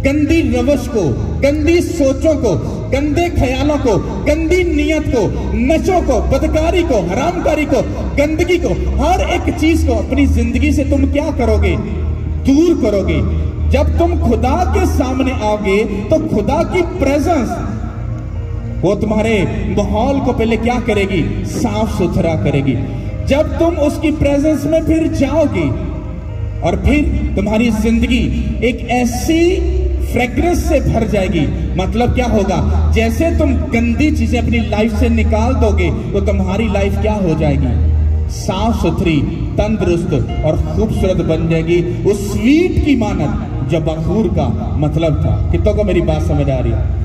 A: गंदी रवश को, गंदी सोचों को, गंदे ख्यालों को, गंदी नियत को, नशों को, बदकारी को, हरामकारी को, गंदगी को, हर एक चीज को अपनी जिंदगी से तुम क्या करोगे? दूर करोगे। जब तुम खुदा के सामने आओगे तो खुदा की प्रेजेंस वो तुम्हारे माहौल को पहले क्या करेगी? साफ सुथरा करेगी। जब तुम उसकी प्रेजेंस में फिर जाओगे और फिर तुम्हारी जिंदगी एक ऐसी फ्रेग्रेंस से भर जाएगी। मतलब क्या होगा? जैसे तुम गंदी चीजें अपनी लाइफ से निकाल दोगे तो तुम्हारी लाइफ क्या हो जाएगी? साफ सुथरी, तंदुरुस्त और खूबसूरत बन जाएगी। उस स्वीट की मानत जो बखूर का मतलब था। कितनों को मेरी बात समझ आ रही है?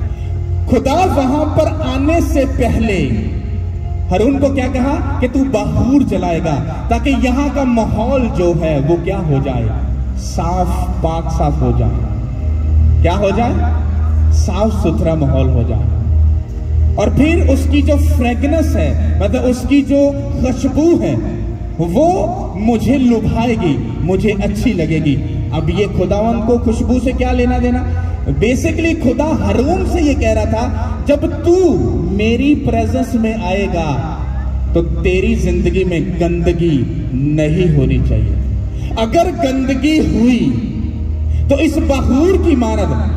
A: खुदा वहां पर आने से पहले हारून को क्या कहा कि तू बखूर जलाएगा ताकि यहां का माहौल जो है वो क्या हो जाए? साफ, पाक साफ हो जाए। क्या हो जाए? साफ सुथरा माहौल हो जाए। और फिर उसकी जो फ्रेग्रेंस है, मतलब उसकी जो खुशबू है, वो मुझे लुभाएगी, मुझे अच्छी लगेगी। अब ये खुदावंद को खुशबू से क्या लेना देना? बेसिकली खुदा हारून से ये कह रहा था, जब तू मेरी प्रेजेंस में आएगा तो तेरी जिंदगी में गंदगी नहीं होनी चाहिए। अगर गंदगी हुई तो इस बहूर की मानद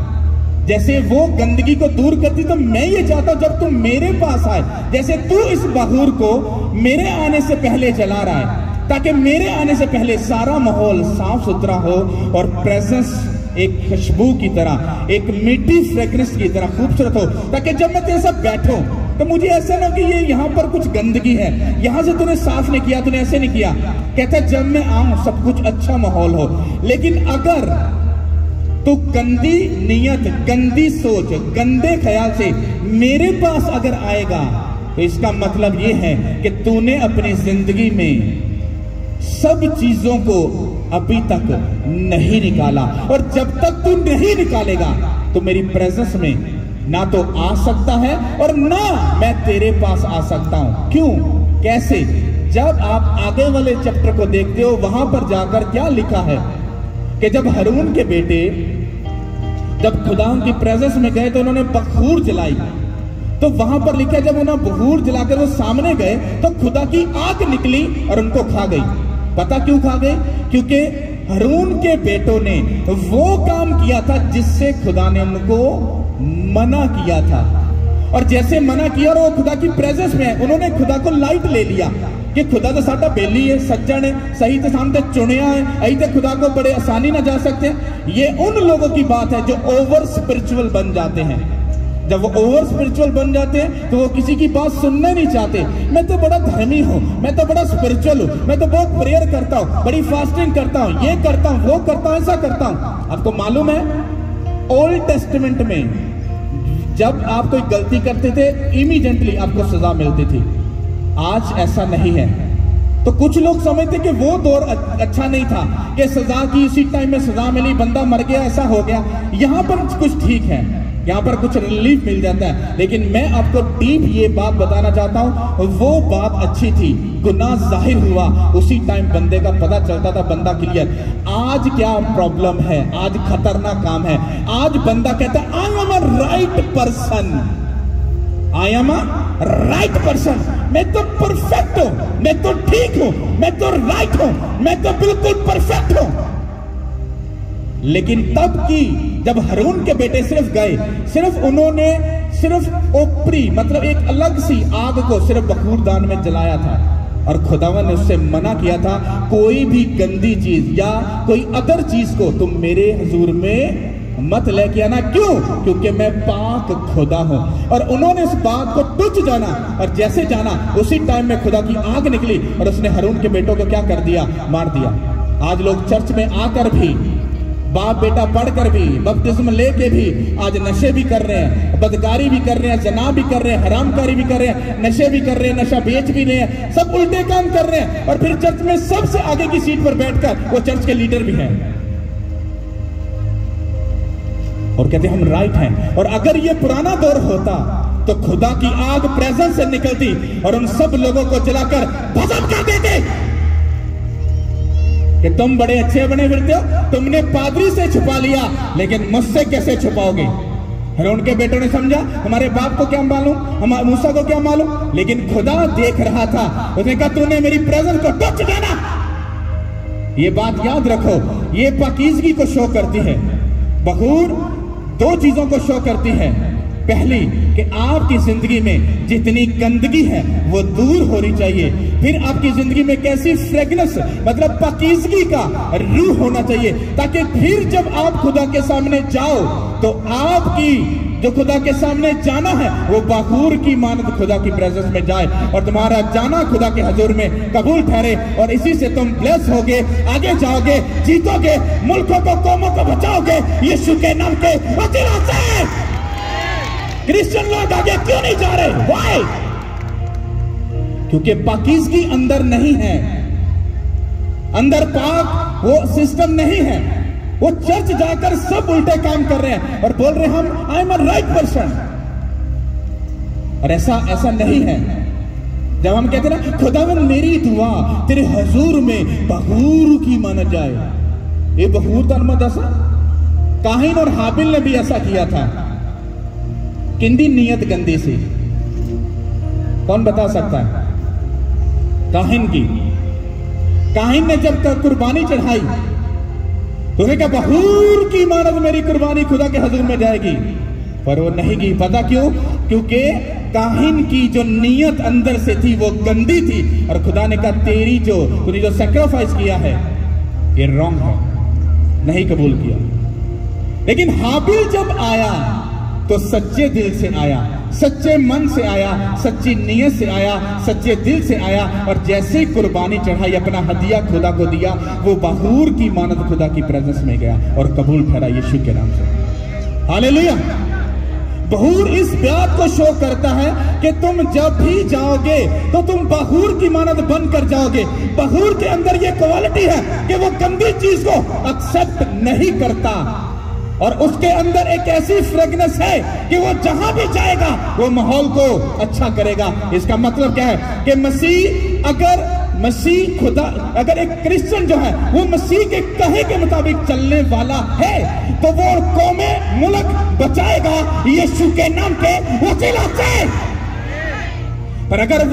A: जैसे वो गंदगी को दूर करती, तो मैं ये चाहता हूं जब तुम मेरे पास आए, जैसे तू इस बहूर को मेरे आने से पहले जला रहा है, ताकि मेरे आने से पहले सारा माहौल साफ सुथरा हो और प्रेजेंस एक खुशबू की तरह, एक मीठी फ्रेग्रेंस की तरह खूबसूरत हो, ताकि जब मैं तेरे साथ बैठूं तो मुझे ऐसा ना कि ये यहाँ पर कुछ गंदगी है, यहां से तूने साफ नहीं किया, तूने ऐसे नहीं किया। कहता जब मैं आऊं सब कुछ अच्छा माहौल हो। लेकिन अगर तो गंदी नीयत, गंदी सोच, गंदे ख्याल से मेरे पास अगर आएगा, तो इसका मतलब यह है कि तूने अपनी जिंदगी में सब चीजों को अभी तक नहीं निकाला, और जब तक तू नहीं निकालेगा तो मेरी प्रेजेंस में ना तो आ सकता है और ना मैं तेरे पास आ सकता हूं। क्यों, कैसे? जब आप आगे वाले चैप्टर को देखते हो, वहां पर जाकर क्या लिखा है कि जब हारून के बेटे जब खुदा की प्रेजेंस में गए तो उन्होंने बखूर जलाई, तो वहां पर लिखा है जब उन्होंने बखूर जलाकर वो सामने गए तो खुदा की आग निकली और उनको खा गई। पता क्यों खा गई? क्योंकि हारून के बेटों ने वो काम किया था जिससे खुदा ने उनको मना किया था, और जैसे मना किया और वो खुदा की प्रेजेंस में है, उन्होंने खुदा को लाइट ले लिया कि खुदा तो साडा बेली है, सज्जन है, सही तो सामने चुनिया है, अही तो खुदा को बड़े आसानी ना जा सकते हैं। ये उन लोगों की बात है जो ओवर स्पिरिचुअल बन जाते हैं। जब वो ओवर स्पिरिचुअल बन जाते हैं तो वो किसी की बात सुनना नहीं चाहते। मैं तो बड़ा धर्मी हूं, मैं तो बड़ा स्पिरिचुअल हूं, मैं तो बहुत प्रेयर करता हूं, बड़ी फास्टिंग करता हूं, ये करता हूं, वो करता हूं, ऐसा करता हूं। आपको मालूम है ओल्ड टेस्टामेंट में जब आप कोई गलती करते थे इमीडिएटली आपको सजा मिलती थी। आज ऐसा नहीं है। तो कुछ लोग समझते कि वो दौर अच्छा नहीं था कि सजा की इसी टाइम में सजा मिली, बंदा मर गया, ऐसा हो गया। यहां पर कुछ ठीक है, यहां पर कुछ रिलीफ मिल जाता है। लेकिन मैं आपको डीप ये बात बताना चाहता हूं, वो बात अच्छी थी, गुनाह जाहिर हुआ, उसी टाइम बंदे का पता चलता था, बंदा क्लियर। आज क्या प्रॉब्लम है? आज खतरनाक काम है। आज बंदा कहता है I am a right person, I am a right person, मैं तो परफेक्ट हूं, मैं तो ठीक हूं, मैं तो राइट हूं, मैं तो बिल्कुल परफेक्ट हूं। लेकिन तब की जब हारून के बेटे सिर्फ गए, सिर्फ उन्होंने सिर्फ ओपरी मतलब एक अलग सी आग को सिर्फ बखूरदान में जलाया था, और खुदावन ने उससे मना किया था कोई भी गंदी चीज या कोई अदर चीज को तुम मेरे हुजूर में मत लेके आना। क्यों? क्योंकि मैं पाक खुदा हूं। और उन्होंने इस बात को टुच जाना, और जैसे जाना उसी टाइम में खुदा की आग निकली और उसने हारून के बेटों को क्या कर दिया? मार दिया। आज लोग चर्च में आकर भी, बाप बेटा पढ़कर भी, बपतिस्म लेके भी आज नशे भी कर रहे हैं, बदकारी भी कर रहे हैं, जना भी कर रहे हैं, हरामकारी भी कर रहे हैं, नशे भी कर रहे हैं, नशा बेच भी रहे हैं, सब उल्टे काम कर रहे हैं। और फिर चर्च में सबसे आगे की सीट पर बैठकर वो चर्च के लीडर भी हैं और कहते हम राइट हैं। और अगर ये पुराना दौर होता तो खुदा की आग प्रेजेंस से निकलती और उन सब लोगों को जलाकर भस्म कर देते कि तुम बड़े अच्छे बने फिरते हो, तुमने पादरी से छुपा लिया, लेकिन मुझसे कैसे छुपाओगे? हारून के बेटों ने समझा हमारे बाप को क्या मालूम, हमारे मूसा को क्या मालूम, लेकिन खुदा देख रहा था। उसने कहा तूने मेरी प्रेजेंस को टच किया ना। ये बात याद रखो, ये पाकीज़गी को शो करती है। बखूर दो चीजों को शो करती है। पहली कि आपकी जिंदगी में जितनी गंदगी है वो दूर होनी चाहिए। फिर आपकी जिंदगी में कैसी फ्रेगनेंस मतलब पाकीज़गी का रूह होना चाहिए, ताकि फिर जब आप खुदा के सामने जाओ तो आपकी जो खुदा के सामने जाना है वो बखूर की मानद खुदा की प्रेजेंस में जाए और तुम्हारा जाना खुदा के हुजूर में कबूल ठहरे, और इसी से तुम ब्लेस होगे, आगे जाओगे, जीतोगे, मुल्कों को, कौमों को बचाओगे यीशु के नाम के वसीले से। क्रिश्चियन लोग आगे क्यों नहीं जा रहे? वाई? क्योंकि पाकीज़गी अंदर नहीं है, अंदर पाक वो सिस्टम नहीं है। वो चर्च जाकर सब उल्टे काम कर रहे हैं और बोल रहे हैं हम I am a right person, और ऐसा नहीं है। जब हम कहते हैं ना खुदावन मेरी दुआ तेरे हुजूर में बखूर की माना जाए, ये बखूर तनमत ऐसा काहिन और हाबिल ने भी ऐसा किया था। किंदी नियत गंदी सी, कौन बता सकता है? काहिन की। काहिन ने जब तक कुर्बानी चढ़ाई उसने कहा बहूर की मानद मेरी कुर्बानी खुदा के हजूर में जाएगी, पर वो नहीं गई। पता क्यों? क्योंकि काहिन की जो नीयत अंदर से थी वो गंदी थी, और खुदा ने कहा तेरी तूने जो सैक्रिफाइस किया है ये रॉन्ग है, नहीं कबूल किया। लेकिन हाबिल जब आया तो सच्चे दिल से आया, सच्चे मन से आया, सच्ची नीयत से आया, सच्चे दिल से आया, और जैसे ही कुर्बानी चढ़ाई, अपना हदिया खुदा को दिया, वो बहूर की मानद खुदा की प्रेजेंस में गया और कबूल ठहरा यीशु के नाम से। हालेलुया। बहूर इस बात को शो करता है कि तुम जब भी जाओगे तो तुम बहूर की मानद बनकर जाओगे। बहूर के अंदर यह क्वालिटी है कि वो गंदी चीज को एक्सेप्ट नहीं करता, और उसके अंदर एक ऐसी फ्रेगनेंस है कि वो जहां भी जाएगा वो माहौल को अच्छा करेगा। इसका मतलब क्या है कि अगर एक क्रिश्चियन जो है वो मसीह के कहे के मुताबिक चलने वाला है तो वो कौमें मुल्क बचाएगा यीशु के नाम के वसीला से। पर अगर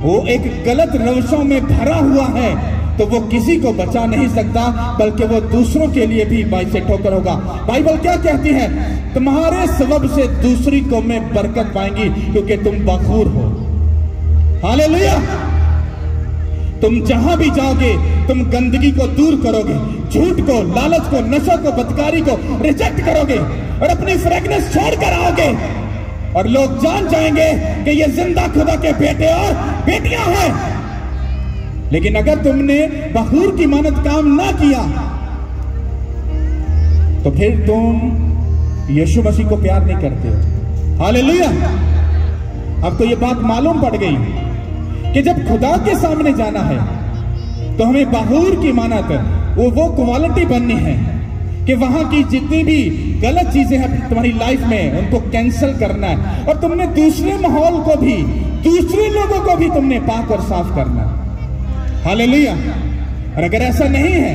A: वो एक गलत रवशों में भरा हुआ है तो वो किसी को बचा नहीं सकता, बल्कि वो दूसरों के लिए भी बाइस से ठोकर होगा। बाइबल क्या कहती है? तुम्हारे सबब से दूसरी कौमें बरकत पाएंगी क्योंकि तुम बखूर हो। हालेलुया। तुम जहां भी जाओगे तुम गंदगी को दूर करोगे, झूठ को, लालच को, नशा को, बदकारी को रिजेक्ट करोगे और अपनी फ्रेगनेंस छोड़कर आओगे, और लोग जान जाएंगे कि ये जिंदा खुदा के बेटे और बेटियां हैं। लेकिन अगर तुमने बहूर की मानद काम ना किया तो फिर तुम यीशु मसीह को प्यार नहीं करते हो। हालेलुया। अब तो ये बात मालूम पड़ गई कि जब खुदा के सामने जाना है तो हमें बहूर की मानद वो क्वालिटी बननी है कि वहां की जितनी भी गलत चीजें हैं तुम्हारी लाइफ में उनको कैंसिल करना है, और तुमने दूसरे माहौल को भी, दूसरे लोगों को भी तुमने पाक और साफ करना है। हालेलुया। और अगर ऐसा नहीं है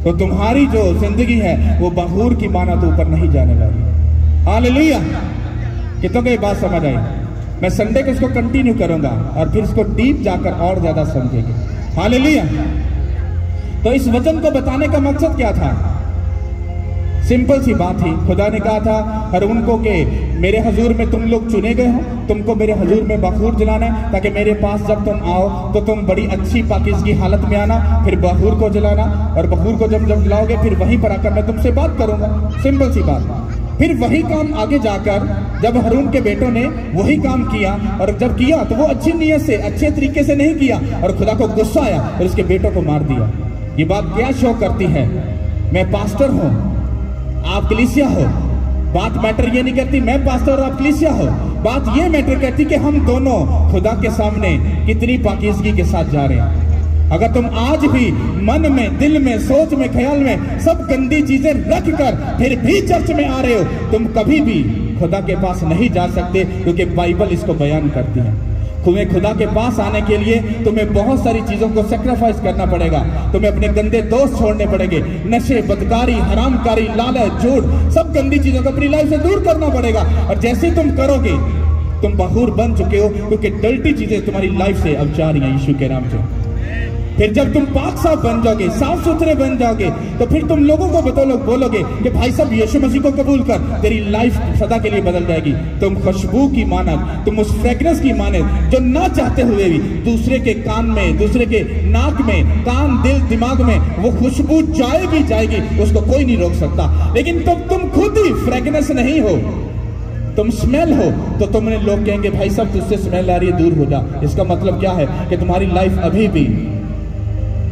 A: तो तुम्हारी जो जिंदगी है वो बहूर की मानद ऊपर नहीं जाने वाली। हालेलुया। कितनों को ये बात समझ आई? मैं संडे को इसको कंटिन्यू करूंगा और फिर इसको डीप जाकर और ज्यादा समझेंगे। हालेलुया। तो इस वचन को बताने का मकसद क्या था? सिंपल सी बात थी। खुदा ने कहा था हारून को कि मेरे हजूर में तुम लोग चुने गए हो, तुमको मेरे हजूर में बखूर जलाना है, ताकि मेरे पास जब तुम आओ तो तुम बड़ी अच्छी पाकीज़गी हालत में आना, फिर बखूर को जलाना, और बखूर को जब जलाओगे फिर वहीं पर आकर मैं तुमसे बात करूंगा। सिंपल सी बात। फिर वही काम आगे जाकर जब हारून के बेटों ने वही काम किया, और जब किया तो वो अच्छी नीयत से, अच्छे तरीके से नहीं किया, और खुदा को गुस्सा आया और उसके बेटों को मार दिया। ये बात क्या शो करती है? मैं पास्टर हूं, आप कलीसिया हो। बात मैटर ये नहीं करती मैं पास्टर और आप कलीसिया हो, बात ये मैटर करती कि हम दोनों खुदा के सामने कितनी पाकीज़गी के साथ जा रहे हैं। अगर तुम आज भी मन में, दिल में, सोच में, ख्याल में सब गंदी चीजें रख कर फिर भी चर्च में आ रहे हो, तुम कभी भी खुदा के पास नहीं जा सकते, क्योंकि बाइबल इसको बयान करती है। तुम्हें खुदा के पास आने के लिए तुम्हें बहुत सारी चीजों को सैक्रिफाइस करना पड़ेगा। तुम्हें अपने गंदे दोस्त छोड़ने पड़ेंगे, नशे, बदकारी, हरामकारी, लालच, झूठ, सब गंदी चीजों को अपनी लाइफ से दूर करना पड़ेगा। और जैसे तुम करोगे तुम बहूर बन चुके हो, क्योंकि डल्टी चीजें तुम्हारी लाइफ से अब जा रही हैं यीशु के नाम से। फिर जब तुम पाक साफ बन जाओगे, साफ सुथरे बन जाओगे, तो फिर तुम लोगों को बोलोगे कि भाई साहब यीशु मसीह को कबूल कर, तेरी लाइफ सदा के लिए बदल जाएगी। तुम खुशबू की मानद, तुम उस फ्रेग्रेंस की मानद जो ना चाहते हुए भी दूसरे के कान में, दूसरे के नाक में, कान, दिल, दिमाग में वो खुशबू जाएगी, उसको कोई नहीं रोक सकता। लेकिन तुम खुद ही फ्रेग्रेंस नहीं हो, तुम स्मेल हो, तो तुमने लोग कहेंगे भाई साहब तुझसे स्मेल आ रही है, दूर हो जा। इसका मतलब क्या है कि तुम्हारी लाइफ अभी भी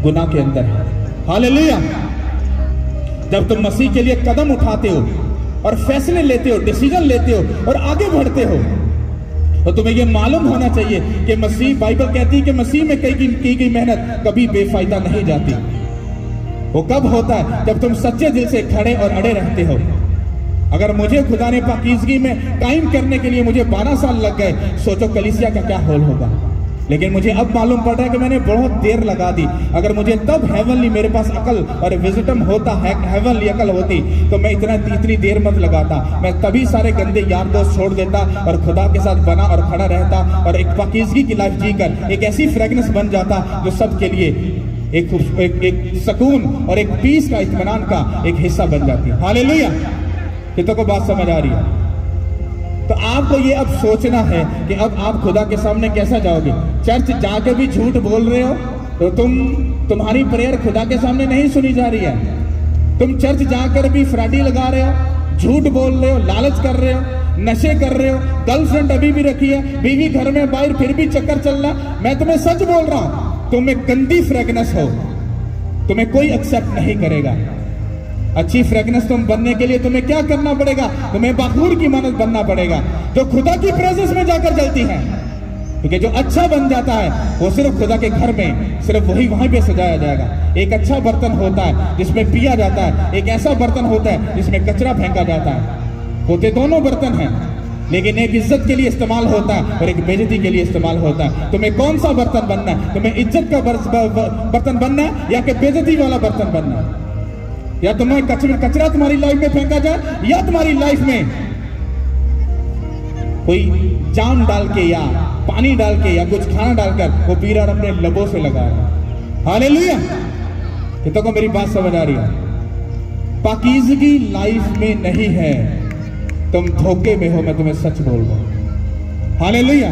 A: गुनाह के अंदर है। हालेलुया। जब तुम मसीह के लिए कदम उठाते हो और फैसले लेते हो, डिसीजन लेते हो और आगे बढ़ते हो, तो तुम्हें यह मालूम होना चाहिए कि मसीह, बाइबल कहती है कि मसीह में की गई मेहनत कभी बेफायदा नहीं जाती। वो कब होता है? जब तुम सच्चे दिल से खड़े और अड़े रहते हो। अगर मुझे खुदा ने पाकीज़गी में कायम करने के लिए मुझे 12 साल लग गए, सोचो कलीसिया का क्या हाल होगा। लेकिन मुझे अब मालूम पड़ रहा है कि मैंने बहुत देर लगा दी। अगर मुझे तब हेवनली मेरे पास अकल और विजडम होता है, हेवनली अकल होती, तो मैं इतनी देर मत लगाता। मैं तभी सारे गंदे यार दोस्त छोड़ देता और खुदा के साथ बना और खड़ा रहता और एक पाकीज़गी की लाइफ जीकर एक ऐसी फ्रेग्रेंस बन जाता जो सबके लिए एक सुकून और एक पीस का, इत्मीनान का एक हिस्सा बन जाती है। हालेलुया। कितनों को बात समझ आ रही है? तो आपको ये अब सोचना है कि अब आप खुदा के सामने कैसा जाओगे। चर्च जाके भी झूठ बोल रहे हो तो तुम्हारी प्रेयर खुदा के सामने नहीं सुनी जा रही है। तुम चर्च जाकर भी फ्राडी लगा रहे हो, झूठ बोल रहे हो, लालच कर रहे हो, नशे कर रहे हो, गर्लफ्रेंड अभी भी रखी है, बीवी घर में बाहर फिर भी चक्कर चल रहा। मैं तुम्हें सच बोल रहा हूं, तुम एक गंदी फ्रेगनेंस हो, तुम्हें कोई एक्सेप्ट नहीं करेगा। अच्छी फ्रेगनेंस तुम बनने के लिए तुम्हें क्या करना पड़ेगा? तुम्हें बखूर की मानस बनना पड़ेगा जो खुदा की प्रेजेंस में जाकर जलती है। क्योंकि जो अच्छा बन जाता है वो सिर्फ खुदा के घर में, सिर्फ वही वहीं पे सजाया जाएगा। एक अच्छा बर्तन होता है जिसमें पिया जाता है, एक ऐसा बर्तन होता है जिसमें कचरा फेंका जाता है। होते दोनों बर्तन हैं, लेकिन एक इज्जत के लिए इस्तेमाल होता है और एक बेइज्जती के लिए इस्तेमाल होता है। तुम्हें कौन सा बर्तन बनना है? तुम्हें इज्जत का बर्तन बनना है या कि बेइज्जती वाला बर्तन बनना है? या तुम्हें कचरा तुम्हारी लाइफ में फेंका जाए, या तुम्हारी लाइफ में कोई जाम डाल के या पानी डाल के या कुछ खाना डालकर वो पीरा अपने लबों से लगा रहा है। हालेलुया। कितनों को मेरी बात समझ आ रही है? पाकीज़गी लाइफ में नहीं है, तुम धोखे में हो। मैं तुम्हें सच बोल रहा हूं। हालेलुया।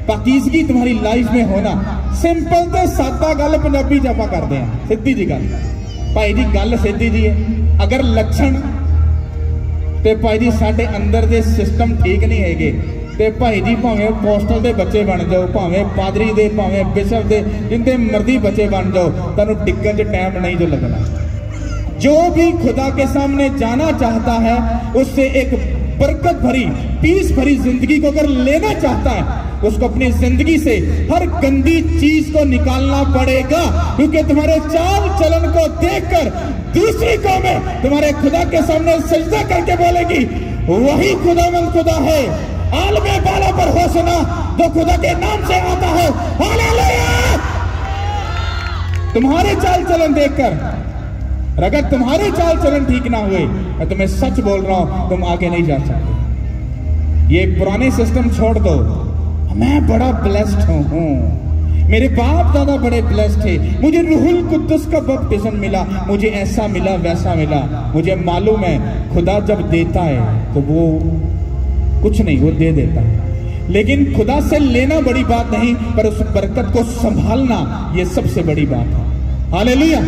A: पाकीज़गी तुम्हारी लाइफ में होना, सिंपल तो सादा गल पंजाबी च आपां करदे हां, सीधी जी गल भाई जी, गल सीधी जी है। अगर लक्षण ते भाई जी साडे अंदर दे सिस्टम ठीक नहीं हैगे ते भाई जी भावें पोस्टल दे बच्चे बन जाओ, भावें पादरी दे, भावें बिशप दे, जिंदे मर्जी बच्चे बन जाओ, तुहानूं डिग्गण च टाइम नहीं जो लगना। जो भी खुदा के सामने जाना चाहता है उससे एक बरकत भरी, पीस भरी जिंदगी को अगर लेना चाहता है, उसको अपनी जिंदगी से हर गंदी चीज को निकालना पड़ेगा। क्योंकि तुम्हारे चाल चलन को देखकर दूसरी कौमें तुम्हारे खुदा के सामने सजदा करके बोलेगी, वही खुदावंद खुदा है। आलमे बाला पर होशना जो खुदा के नाम से आता है। हालेलुया। तुम्हारे चाल चलन देखकर, अगर तुम्हारे चाल चलन ठीक ना हुए, मैं तुम्हें सच बोल रहा हूं, तुम आगे नहीं जा सकते। ये पुराने सिस्टम छोड़ दो। मैं बड़ा ब्लेस्ड हूं, मेरे बाप दादा बड़े ब्लेस्ड थे, मुझे रूहुल कुद्दुस का बपटिस्म मिला, मुझे ऐसा मिला वैसा मिला। मुझे मालूम है खुदा जब देता है तो वो कुछ नहीं, वो दे देता है। लेकिन खुदा से लेना बड़ी बात नहीं, पर उस बरकत को संभालना ये सबसे बड़ी बात है। हालेलुया।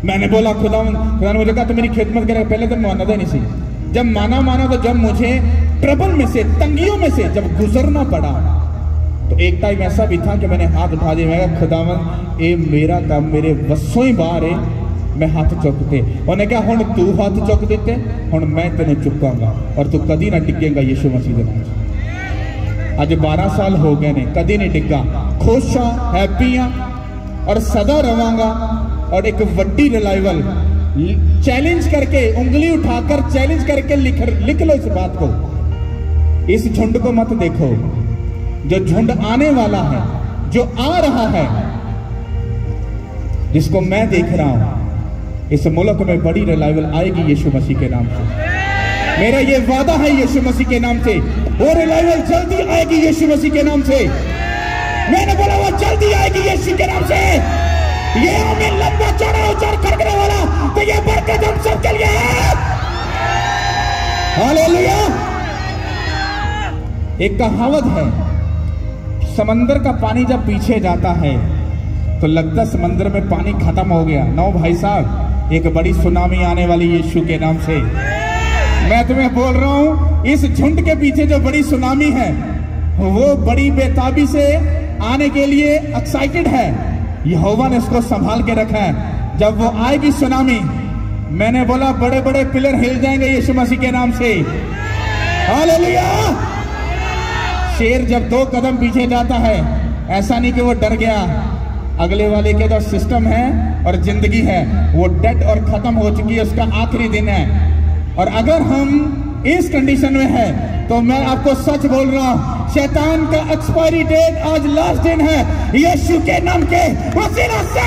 A: मैंने बोला खुदा ने मुझे कहा तो मेरी खिदमत करे। पहले तो माना था नहीं सी, जब माना तो जब मुझे ट्रबल में से, तंगियों में से जब गुजरना पड़ा, तो एक टाइम ऐसा भी था कि मैंने हाथ उठा दिया। मैं खुदावन ये मेरा काम मेरे वसों ही बाहर है, मैं हाथ चुकते। उन्हें कहा हुण तू हाथ चुक दिते, हुण मैं तेने चुकांगा और तू कदी ना डिगेगा यीशु मसीह के नाम से। अज 12 साल हो गए ने, कदी नहीं डिगा। खुश हाँ, हैप्पी हाँ और सदा रवांगा। और एक वड्डी रिवाइवल चैलेंज करके, उंगली उठाकर चैलेंज करके लिख लो इस बात को। इस झुंड को मत देखो, जो झुंड आने वाला है, जो आ रहा है, जिसको मैं देख रहा हूं, इस मुल्क में बड़ी रिवाइवल आएगी यीशु मसीह के नाम से। मेरा ये वादा है यीशु मसीह के नाम से, वो रिवाइवल जल्दी आएगी यीशु मसीह के नाम से। मैंने बोला वो जल्दी आएगी यीशु के नाम से। ये हमें लंबा चौड़ा उच्चार करने वाला, तो ये बरकत हम सब के लिए है। हालेलुया। एक कहावत है, समंदर का पानी जब पीछे जाता है तो लगता समंदर में पानी खत्म हो गया। नो भाई साहब, एक बड़ी सुनामी आने वाली यीशु के नाम से। मैं तुम्हें बोल रहा हूं, इस झुंड के पीछे जो बड़ी सुनामी है, वो बड़ी बेताबी से आने के लिए एक्साइटेड है। यहोवा ने इसको संभाल के रखा है। जब वो आएगी सुनामी, मैंने बोला बड़े बड़े पिलर हिल जाएंगे यीशु मसीह के नाम से। हालेलुया। शेर जब 2 कदम पीछे जाता है, ऐसा नहीं कि वो डर गया, अगले वाले के जो सिस्टम है और जिंदगी है वो डेड और खत्म हो चुकी है, उसका आखिरी दिन है। और अगर हम इस कंडीशन में है तो मैं आपको सच बोल रहा हूं, शैतान का एक्सपायरी डेट आज लास्ट दिन है। यीशु के नाम के वसीला से